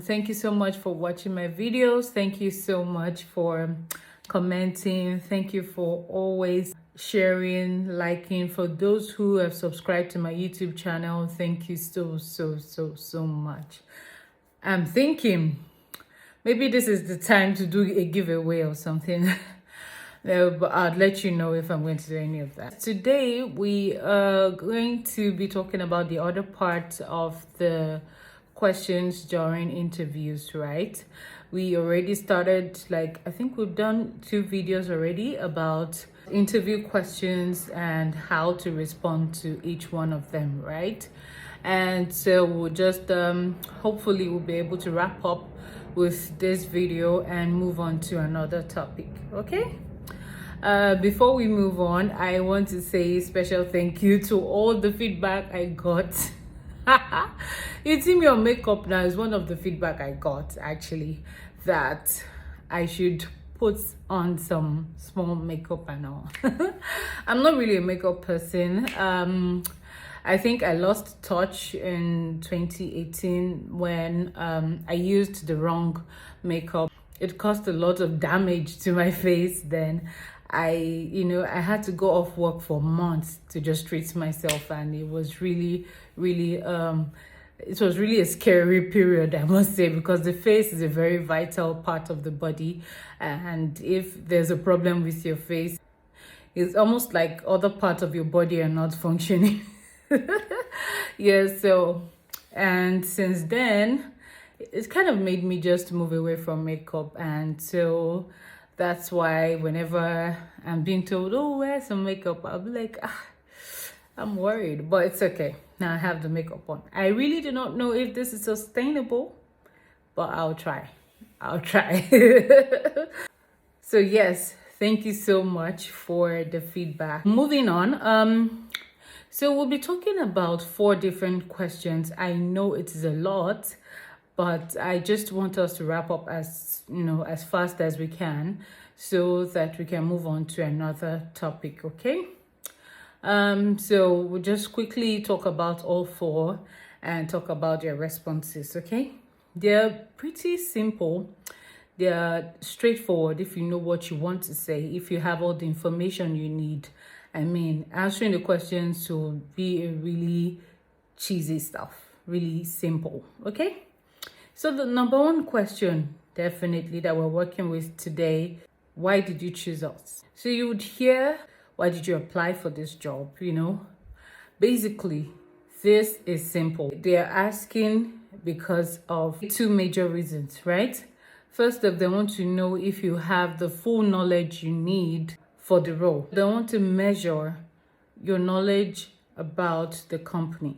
Thank you so much for watching my videos. Thank you so much for commenting. Thank you for always sharing, liking. For those who have subscribed to my YouTube channel, thank you so much. I'm thinking maybe this is the time to do a giveaway or something. But I'll let you know if I'm going to do any of that. Today we are going to be talking about the other part of the questions during interviews, right? We already started, like, I think we've done 2 videos already about interview questions and how to respond to each one of them, right? And so we'll just hopefully we'll be able to wrap up with this video and move on to another topic. Okay, before we move on, I want to say a special thank you to all the feedback I got. You see me on makeup now is one of the feedback I got, actually, that I should put on some small makeup and all. I'm not really a makeup person. I think I lost touch in 2018 when I used the wrong makeup. It caused a lot of damage to my face. Then I had to go off work for months to just treat myself, and it was really it was really a scary period, I must say, because the face is a very vital part of the body, and if there's a problem with your face, it's almost like other parts of your body are not functioning. Yeah, so, and since then it's kind of made me just move away from makeup, and so that's why whenever I'm being told, oh, wear some makeup, I'll be like, I'm worried, but it's okay. Now I have the makeup on. I really do not know if this is sustainable, but I'll try. So yes, thank you so much for the feedback. Moving on, so we'll be talking about 4 different questions. I know it is a lot, but I just want us to wrap up as fast as we can so that we can move on to another topic, okay? So we'll just quickly talk about all 4 and talk about their responses, okay? They're pretty simple. They're straightforward if you know what you want to say, if you have all the information you need. I mean, answering the questions will be a really cheesy stuff, really simple, okay? So the number 1 question, definitely, that we're working with today, why did you choose us? So you would hear, why did you apply for this job? Basically, this is simple. They're asking because of 2 major reasons, right? First of, they want to know if you have the full knowledge you need for the role. They want to measure your knowledge about the company.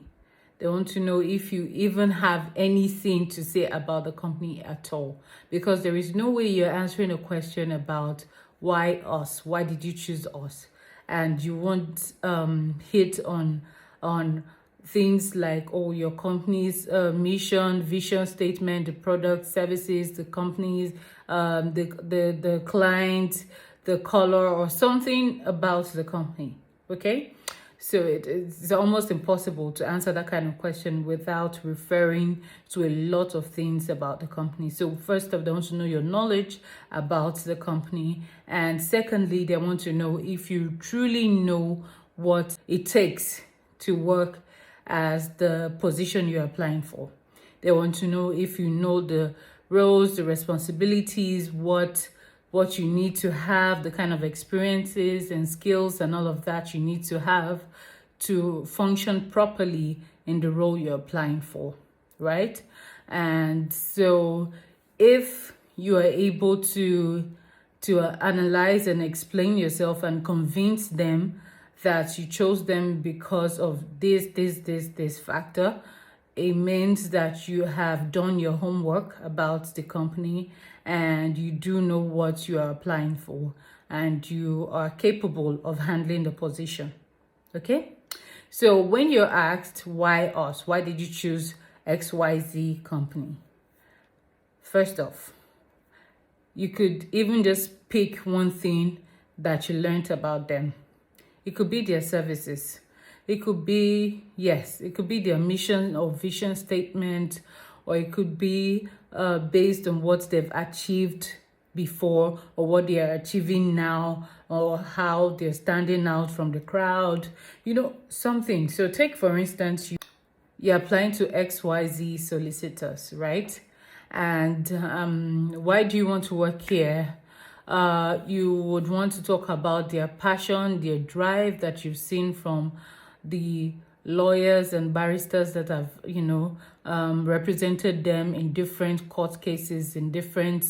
They want to know if you even have anything to say about the company at all, because there is no way you're answering a question about why us, why did you choose us, and you won't hit on things like, oh, your company's mission, vision statement, the product, services, the companies, the client, the color, or something about the company, okay? So it's almost impossible to answer that kind of question without referring to a lot of things about the company. So first off, they want to know your knowledge about the company. And secondly, they want to know if you truly know what it takes to work as the position you're applying for. They want to know if you know the roles, the responsibilities, what you need to have, the kind of experiences and skills and all of that you need to have to function properly in the role you're applying for, right? And so if you are able to analyze and explain yourself and convince them that you chose them because of this factor, it means that you have done your homework about the company and you do know what you are applying for and you are capable of handling the position. Okay? So when you're asked, why us? Why did you choose XYZ company? First off, you could even just pick one thing that you learned about them. It could be their services. It could be, yes, it could be their mission or vision statement, or it could be based on what they've achieved before, or what they are achieving now, or how they're standing out from the crowd, something. So take, for instance, you're applying to XYZ solicitors, right? And why do you want to work here? You would want to talk about their passion, their drive that you've seen from the lawyers and barristers that have, represented them in different court cases, in different,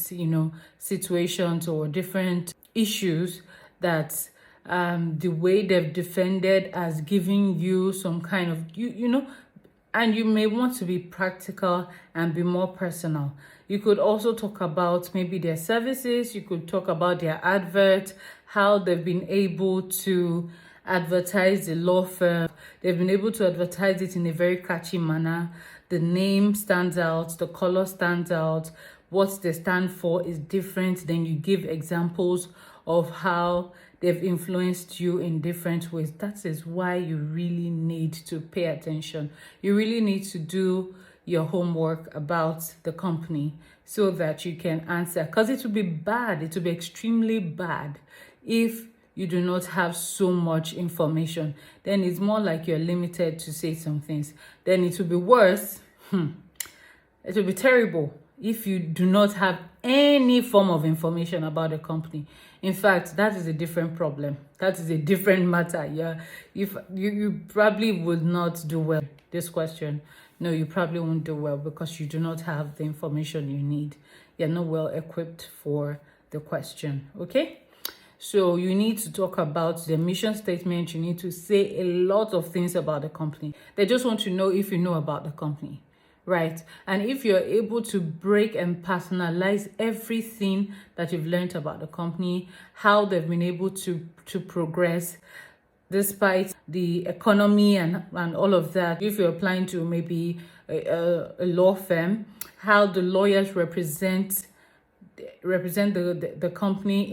situations or different issues, that the way they've defended as giving you some kind of, and you may want to be practical and be more personal. You could also talk about maybe their services. You could talk about their advert, how they've been able to advertise the law firm. They've been able to advertise it in a very catchy manner. The name stands out, the color stands out, what they stand for is different. Then you give examples of how they've influenced you in different ways. That is why you really need to pay attention. You really need to do your homework about the company so that you can answer. Because it would be bad, it would be extremely bad if you do not have so much information. Then it's more like you're limited to say some things. Then it will be worse. It will be terrible if you do not have any form of information about the company. In fact, that is a different problem. That is a different matter. Yeah, if you probably would not do well this question. No, you probably won't do well because you do not have the information you need. You're not well equipped for the question. Okay, so you need to talk about the mission statement. You need to say a lot of things about the company. They just want to know if you know about the company. Right. And if you're able to break and personalize everything that you've learned about the company, how they've been able to progress despite the economy and all of that. If you're applying to maybe a law firm, how the lawyers represent the company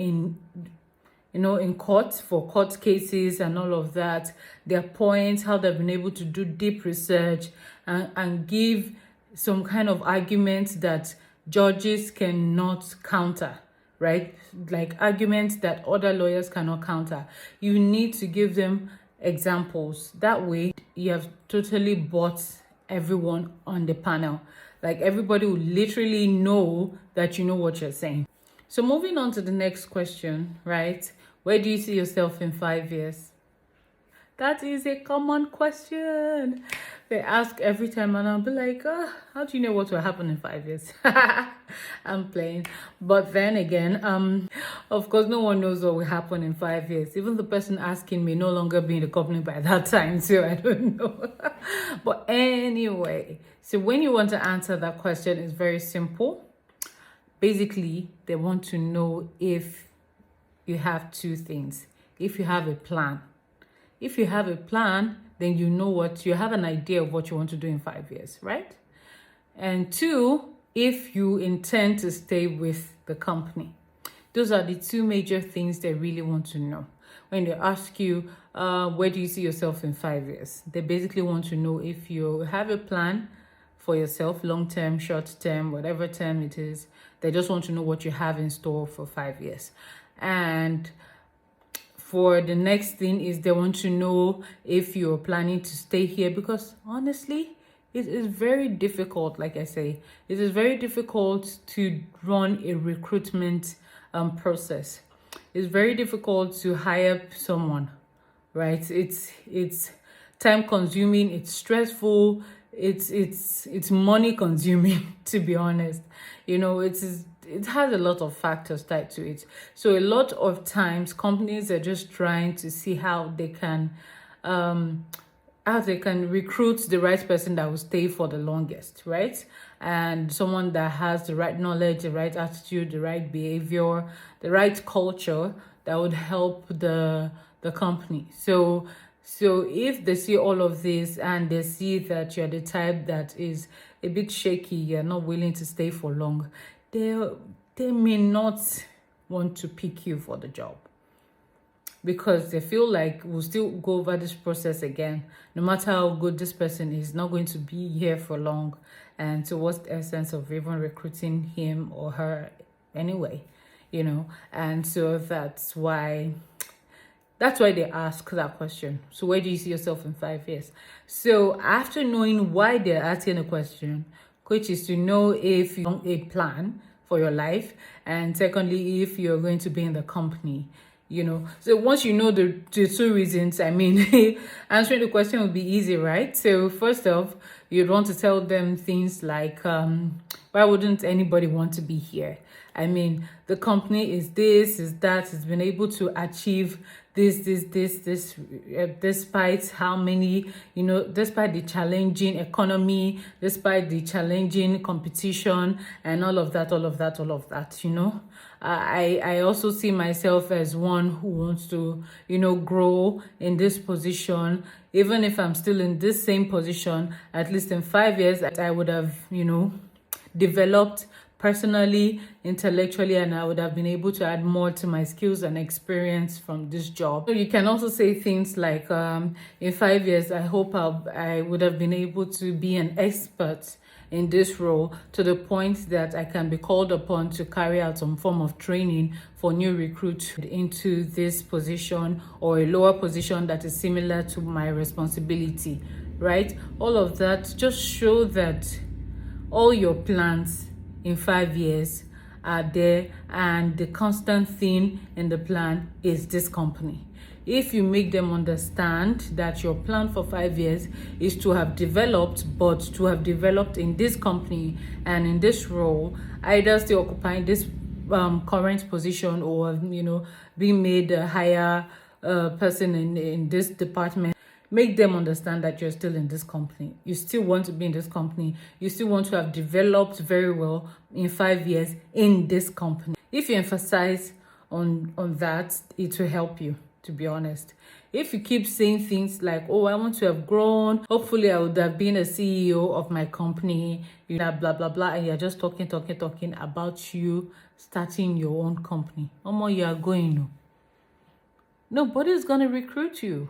in court for court cases and all of that, their points, how they've been able to do deep research and give some kind of argument that judges cannot counter, right? Like arguments that other lawyers cannot counter. You need to give them examples. That way, you have totally bought everyone on the panel. Like everybody will literally know that you know what you're saying. So moving on to the next question, right? Where do you see yourself in 5 years? That is a common question. They ask every time and I'll be like, how do you know what will happen in 5 years? I'm playing. But then again, of course, no one knows what will happen in 5 years. Even the person asking may no longer be in the company by that time, so I don't know. But anyway, so when you want to answer that question, it's very simple. Basically, they want to know if you have two things. If you have a plan. If you have a plan, then you have an idea of what you want to do in 5 years, right? And two, if you intend to stay with the company. Those are the two major things they really want to know. When they ask you, where do you see yourself in 5 years? They basically want to know if you have a plan for yourself, long-term, short-term, whatever term it is. They just want to know what you have in store for 5 years. And for the next thing is they want to know if you're planning to stay here, because honestly, it is very difficult. Like I say, it is very difficult to run a recruitment process. It's very difficult to hire someone, right? It's time consuming, it's stressful, it's money consuming, to be honest. It has a lot of factors tied to it. So a lot of times companies are just trying to see how they can recruit the right person that will stay for the longest, right? And someone that has the right knowledge, the right attitude, the right behavior, the right culture that would help the company. So if they see all of this and they see that you're the type that is a bit shaky, you're not willing to stay for long, they may not want to pick you for the job, because they feel like we'll still go over this process again. No matter how good this person is, not going to be here for long. And so what's the essence of even recruiting him or her anyway, And so that's why they ask that question. So where do you see yourself in 5 years? So after knowing why they're asking a question, which is to know if you want a plan for your life, and secondly, if you're going to be in the company, So once you know the two reasons, answering the question will be easy, right? So first off, you'd want to tell them things like, why wouldn't anybody want to be here? The company is this, is that, has been able to achieve this, despite how many, despite the challenging economy, despite the challenging competition, and all of that. I also see myself as one who wants to, grow in this position. Even if I'm still in this same position, at least in 5 years, I would have, developed personally, intellectually, and I would have been able to add more to my skills and experience from this job. So you can also say things like, in 5 years, I hope I would have been able to be an expert in this role to the point that I can be called upon to carry out some form of training for new recruits into this position or a lower position that is similar to my responsibility, right? All of that just show that all your plans in 5 years are there, and the constant thing in the plan is this company. If you make them understand that your plan for 5 years is to have developed, but to have developed in this company and in this role, either still occupying this current position or being made a higher person in this department, make them understand that you're still in this company. You still want to be in this company. You still want to have developed very well in 5 years in this company. If you emphasize on that, it will help you, to be honest. If you keep saying things like, oh, I want to have grown, hopefully I would have been a CEO of my company, blah, blah, blah, and you're just talking about you starting your own company. You are going. Nobody's going to recruit you.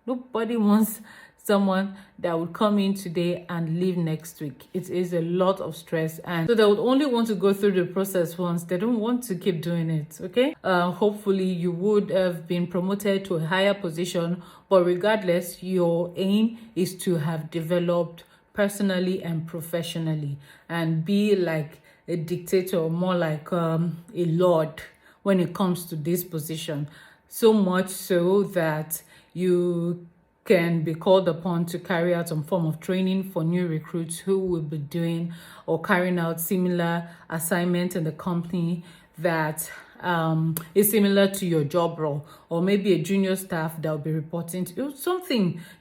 Nobody wants someone that would come in today and leave next week. It is a lot of stress, and so they would only want to go through the process once. They don't want to keep doing it, okay? Hopefully you would have been promoted to a higher position, but regardless, your aim is to have developed personally and professionally and be like a dictator, more like a lord when it comes to this position. So much so that you can be called upon to carry out some form of training for new recruits who will be doing or carrying out similar assignments in the company that is similar to your job role, or maybe a junior staff that will be reporting to you.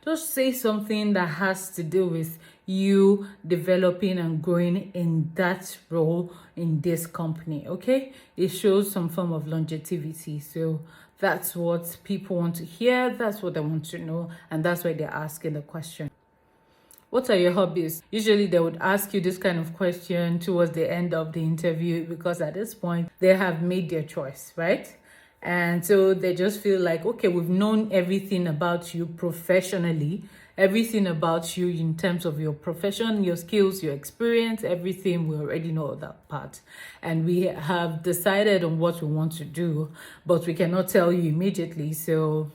Just say something that has to do with you developing and growing in that role in this company, okay? It shows some form of longevity. So that's what people want to hear, that's what they want to know, and that's why they're asking the question. What are your hobbies? Usually they would ask you this kind of question towards the end of the interview, because at this point they have made their choice, right? And so they just feel like, okay, we've known everything about you professionally, everything about you in terms of your profession, your skills, your experience, everything. We already know that part. And we have decided on what we want to do, but we cannot tell you immediately. So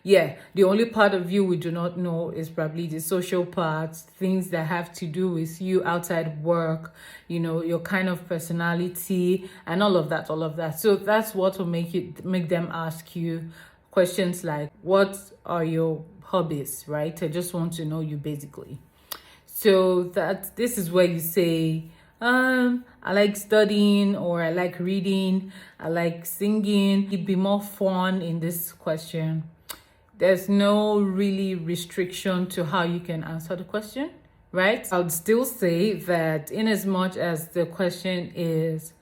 yeah, the only part of you we do not know is probably the social parts, things that have to do with you outside work, your kind of personality and all of that. So that's what will make them ask you questions like, what are your hobbies, right? I just want to know you, basically. So this is where you say, I like studying, or I like reading, I like singing. It'd be more fun in this question. There's no really restriction to how you can answer the question, right? I would still say that in as much as the question is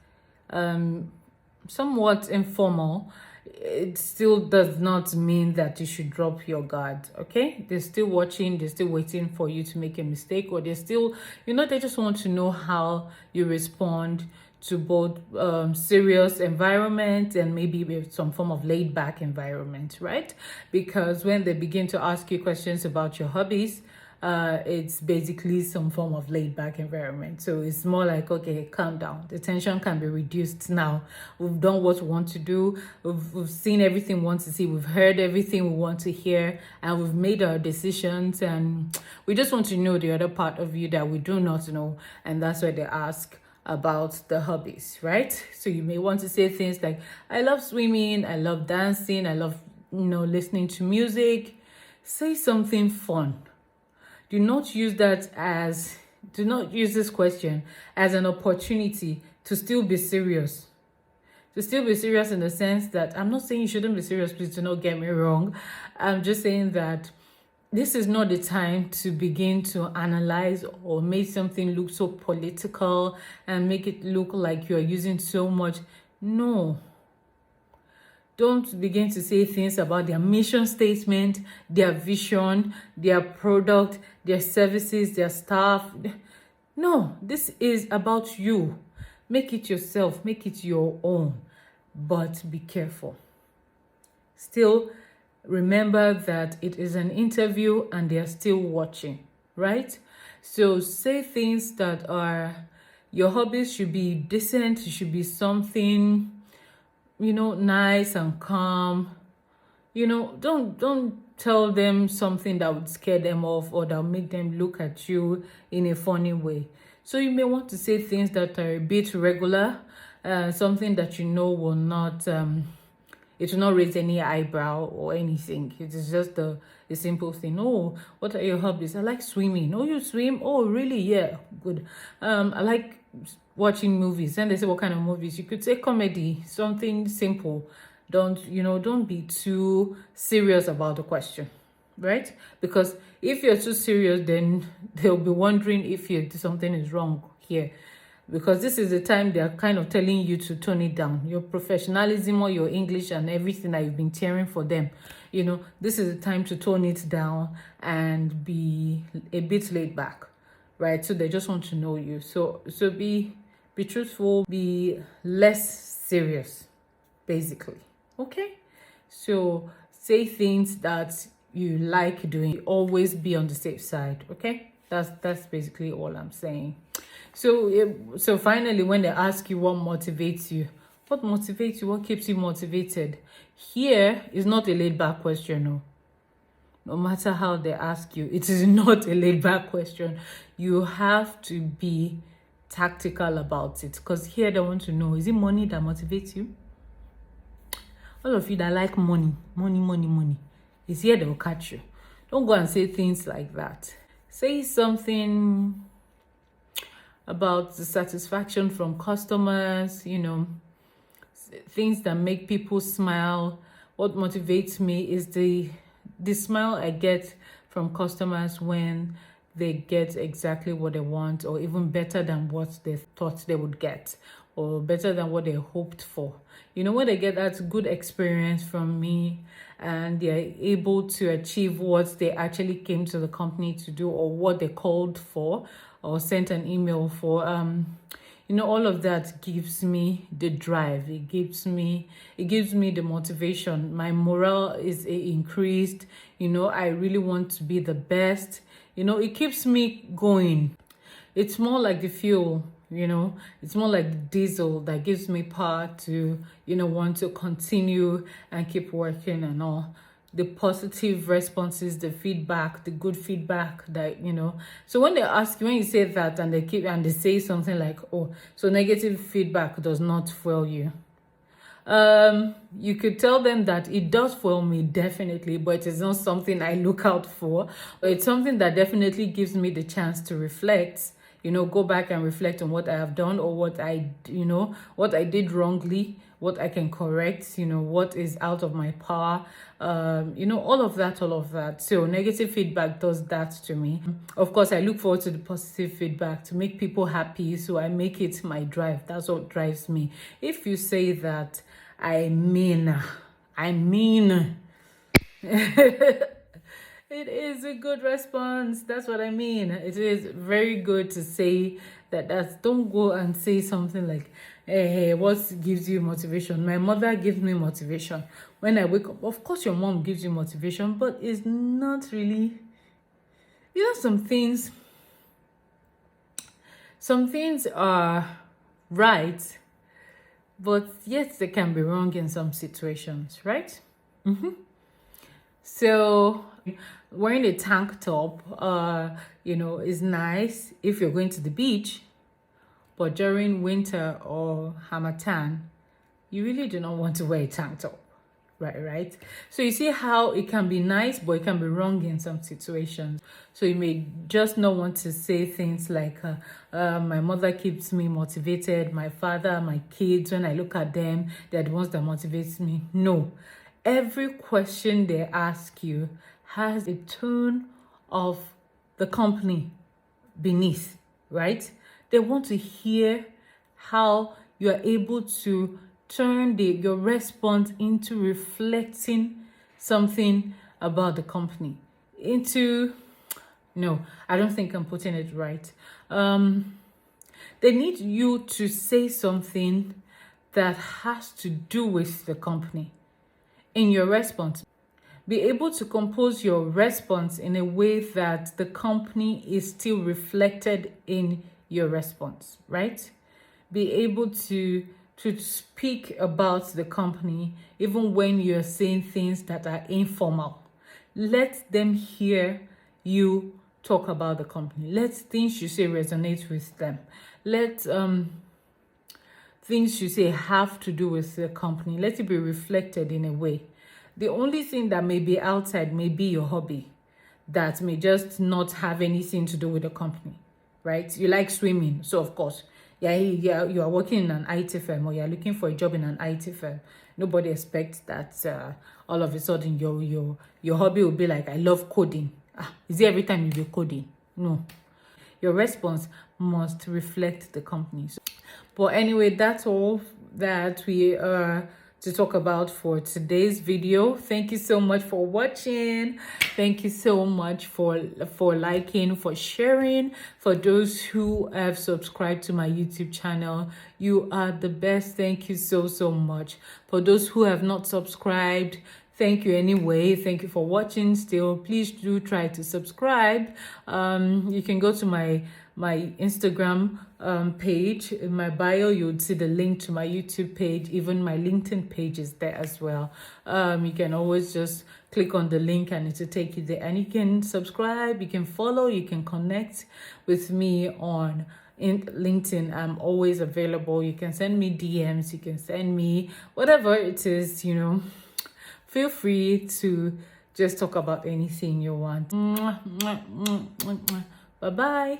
somewhat informal, it still does not mean that you should drop your guard, okay? They're still watching, they're still waiting for you to make a mistake, or they're still, they just want to know how you respond to both serious environment and maybe with some form of laid back environment, right? Because when they begin to ask you questions about your hobbies, it's basically some form of laid back environment. So it's more like, okay, calm down. The tension can be reduced now. We've done what we want to do. We've seen everything we want to see. We've heard everything we want to hear, and we've made our decisions. And we just want to know the other part of you that we do not know. And that's why they ask about the hobbies, right? So you may want to say things like, I love swimming, I love dancing, I love, listening to music. Say something fun. Do not use this question as an opportunity to still be serious. To still be serious in the sense that, I'm not saying you shouldn't be serious, please do not get me wrong. I'm just saying that this is not the time to begin to analyze or make something look so political and make it look like you're using so much. No. Don't begin to say things about their mission statement, their vision, their product, their services, their staff. No, this is about you. Make it yourself, make it your own, but be careful. Still, remember that it is an interview and they're still watching, right? So say things that are, your hobbies should be decent, it should be something, nice and calm. Don't tell them something that would scare them off or that will make them look at you in a funny way. So you may want to say things that are a bit regular, something that will not it will not raise any eyebrow or anything. It is just a simple thing. Oh, what are your hobbies? I like swimming. Oh, you swim? Oh, really? Yeah, good. I like watching movies. And they say, what kind of movies? You could say comedy, something simple. Don't be too serious about the question, right? Because if you're too serious, then they'll be wondering if something is wrong here. Because this is the time they're kind of telling you to tone it down. Your professionalism or your English and everything that you've been tearing for them. This is the time to tone it down and be a bit laid back, right? So they just want to know you. So be truthful, be less serious, basically. Okay? So say things that you like doing. Always be on the safe side, okay? That's basically all I'm saying. So finally, when they ask you what motivates you, what motivates you, what keeps you motivated, here is not a laid-back question. No matter how they ask you, it is not a laid-back question. You have to be tactical about it, because here they want to know, is it money that motivates you? All of you that like money, is here they'll catch you. Don't go and say things like that. Say something about the satisfaction from customers, things that make people smile. What motivates me is the smile I get from customers when they get exactly what they want, or even better than what they thought they would get, or better than what they hoped for. When they get that good experience from me and they're able to achieve what they actually came to the company to do, or what they called for or sent an email for, all of that gives me the drive. It gives me the motivation. My morale is increased. I really want to be the best. It keeps me going. It's more like the fuel, it's more like the diesel that gives me power to, want to continue and keep working and all. The positive responses, the feedback, the good feedback that, So when you say that and they say something like, oh, so negative feedback does not fuel you. You could tell them that it does fuel me, definitely, but it is not something I look out for. It's something that definitely gives me the chance to reflect, go back and reflect on what I have done, or what I did wrongly, what I can correct, what is out of my power, all of that. So negative feedback does that to me. Of course, I look forward to the positive feedback to make people happy, so I make it my drive. That's what drives me. If you say that, I mean. It is a good response. That's what I mean. It is very good to say that. Don't go and say something like, hey, what gives you motivation? My mother gives me motivation when I wake up. Of course, your mom gives you motivation, but it's not really some things are right, but yet they can be wrong in some situations, right? So wearing a tank top, is nice if you're going to the beach, but during winter or Hamatan, you really do not want to wear a tank top. Right. So you see how it can be nice, but it can be wrong in some situations. So you may just not want to say things like, my mother keeps me motivated, my father, my kids, when I look at them, they're the ones that motivates me. No. Every question they ask you has a tone of the company beneath, right? They want to hear how you are able to turn your response into reflecting something about the company. No, I don't think I'm putting it right. They need you to say something that has to do with the company in your response. Be able to compose your response in a way that the company is still reflected in your response, right? Be able to speak about the company even when you're saying things that are informal. Let them hear you talk about the company. Let things you say resonate with them. Let things you say have to do with the company. Let it be reflected in a way. The only thing that may be outside may be your hobby that may just not have anything to do with the company, right? You like swimming, so of course, yeah, you are working in an IT firm or you're looking for a job in an IT firm. Nobody expects that all of a sudden your hobby will be like, I love coding. Is it every time you do coding? No. Your response must reflect the company. But anyway, that's all that we are to talk about for today's video. Thank you so much for watching. Thank you so much for liking, for sharing. For those who have subscribed to my YouTube channel, you are the best. Thank you so much. For those who have not subscribed, thank you anyway. Thank you for watching still. Please do try to subscribe. You can go to my Instagram page. In my bio, you would see the link to my YouTube page. Even my LinkedIn page is there as well. You can always just click on the link and it will take you there. And you can subscribe, you can follow, you can connect with me on LinkedIn. I'm always available. You can send me DMs, you can send me whatever it is, Feel free to just talk about anything you want. Bye-bye.